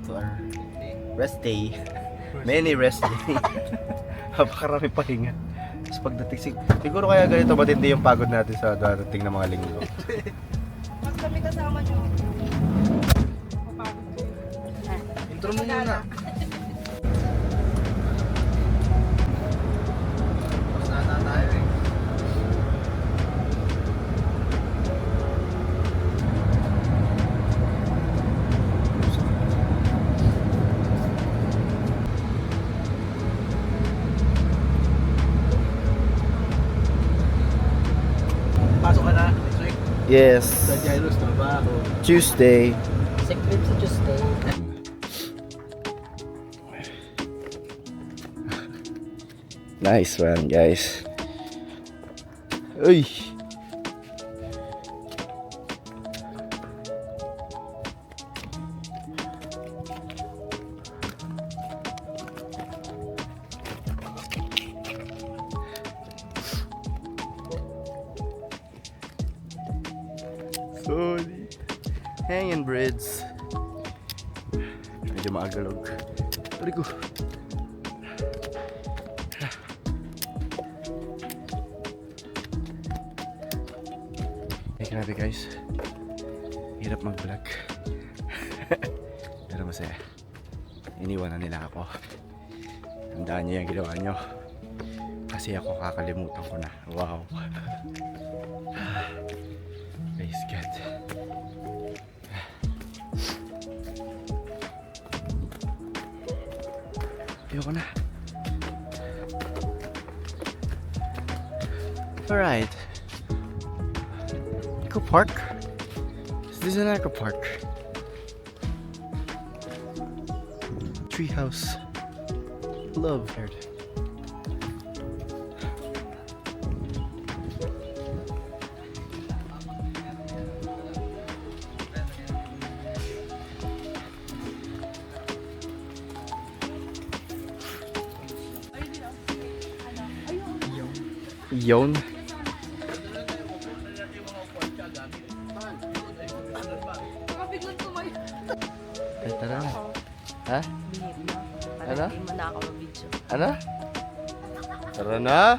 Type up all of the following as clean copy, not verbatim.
to our rest day. Many rest day. Napakarami pahinga. Tapos pagdating, siguro kaya ganito matindi yung pagod natin sa dadating na mga linggo. Mas kami kasama nyo. Intro mo muna. Tapos na tayo eh. Pasok ka na next week? Yes. Sa Jairus, trabaho. Tuesday. Secret sa Tuesday. Nice one, guys. Uy. Sorry. Hanging breads. Medyo maagalog. Sorry ko. Grabe guys, hirap mag-vlog. Pero masaya. Iniwan na nila ako. Tandaan niyo yung ginawa nyo. Kasi ako kakalimutan ko na. Wow. Praise God. Ayoko na. Alright. Eco Park? Is this an Eco Park? Treehouse. Love heard. Yon. Biglang tumayo. Ay, tara na. Ha? Bihip na. Ano? Hindi mo na ako mag-video. Ano? Tara na.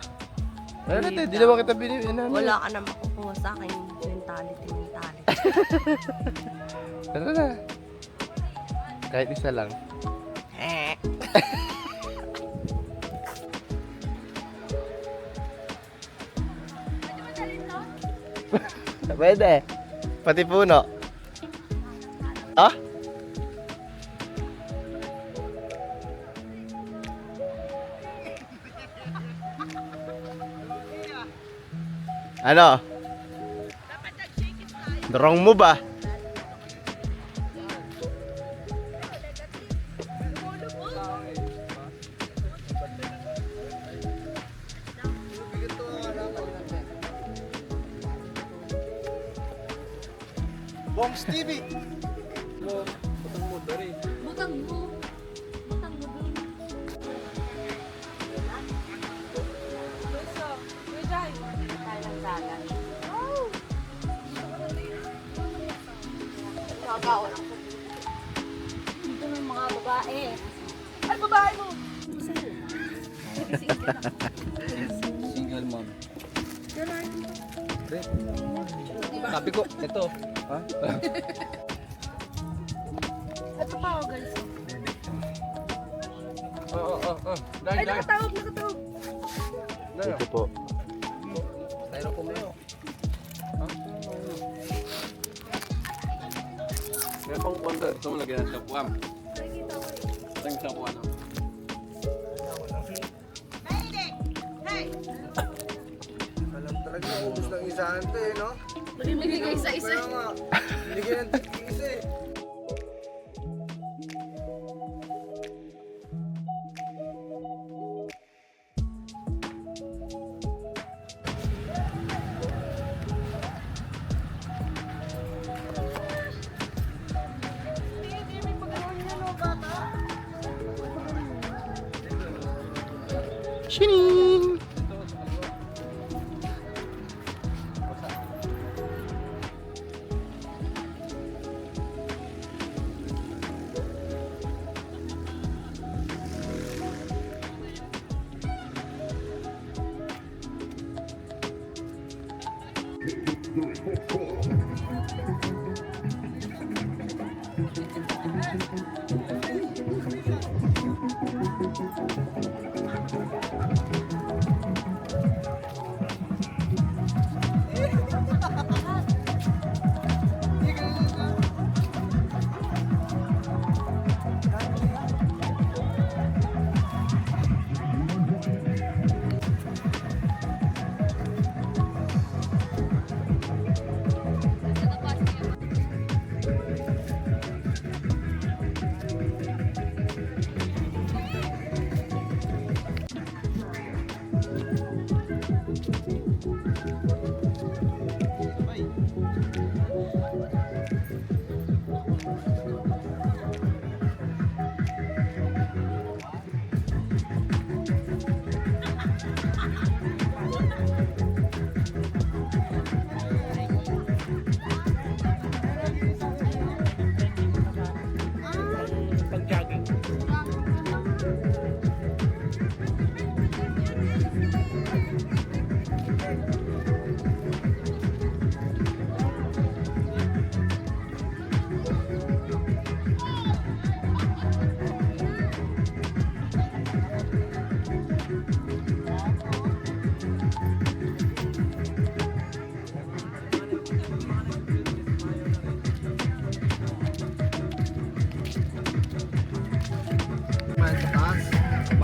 Tara na, di naman kita binibigyan. Wala ka na makukuha sa akin. Mentality. Tara na. Kahit isa lang. Pwede. Pati puno. Ah? Ano? Wrong move ba? Bombs TV! Butang mo. Butang mo dun. Gusto. Kuya Kaya ng dagat. Oh! Nakakaon ako. Dito may mga babae. Ay, babae mo! Single mom. Sabi ko, ito. Ha? Ito pa ako, guys. Oo. Ay, nakatawag. Ito po. Tayo ko mayo. Ha? Kaya pang kwanta. Ito mo lagyan sa puwam. Ito yung sa puwam. Alam talaga na ubus ng isahan to eh, no? Bigay isa-isa. Kaya nga, binigyan ng isa eh. Shining!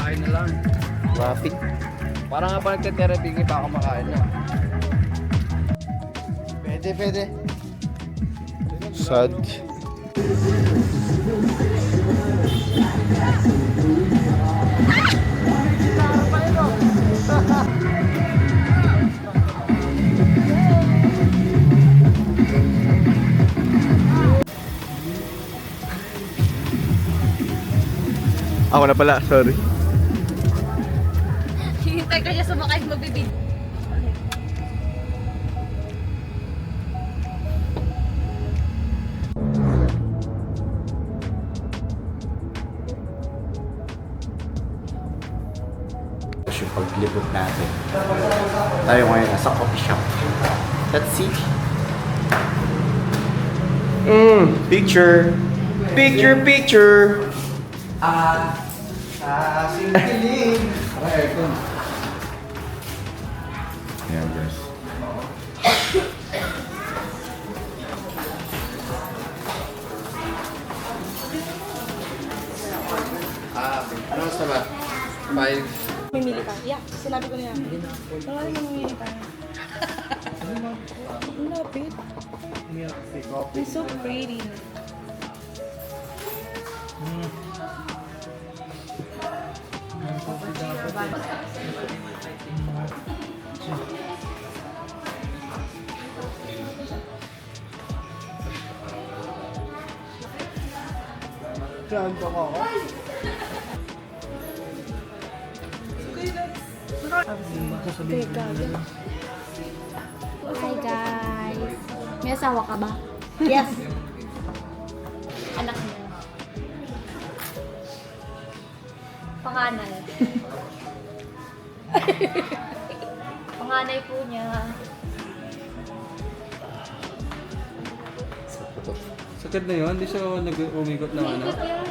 Kain na lang. Traffic. Parang nga pa nagte-therapy pa ako makain na. Pwede. Sad. Ako na pala, sorry. Hintay ka niya sumakay magbibig. Tapos yung paglibot natin. Tayo ngayon nasa coffee shop. Let's see. Picture. Picture. Singkiling. Ayan guys. Ano gusto ba? 5. Mamili ka. Yeah, sinabi ko na yan. Wala rin mamili ka. Ang lapit. It's so pretty. Hi guys. May asawa ka ba? Yes. Anak mo. Panganay. Panganay po niya. Sakit na yun? Hindi siya nag-umikot ng ano? Ikot yan.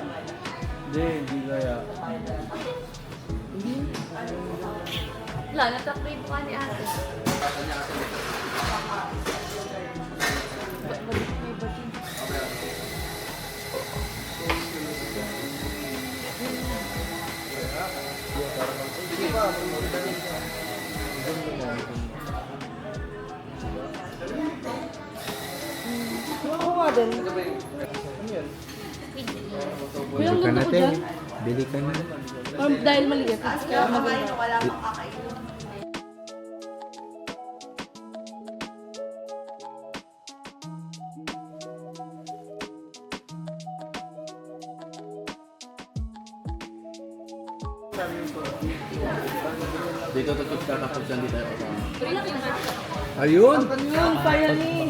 Hindi kaya. Wala, natakbo yung mukha ni ate. Balik may bagin. Ako nga din. Kulang Busog ka luto na, ko te. dyan. Bili ka na. Dahil maliit. Kaya maganda. Dito tutog ka tapos dyan dito ako. Ayun! Yun, finally.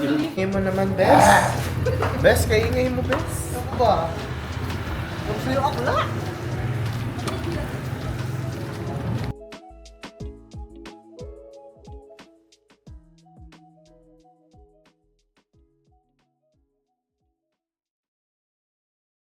Ingay mo naman, Bes. Bes, kaingay mo, Bes. Ano ba? Ang sa'yo akla.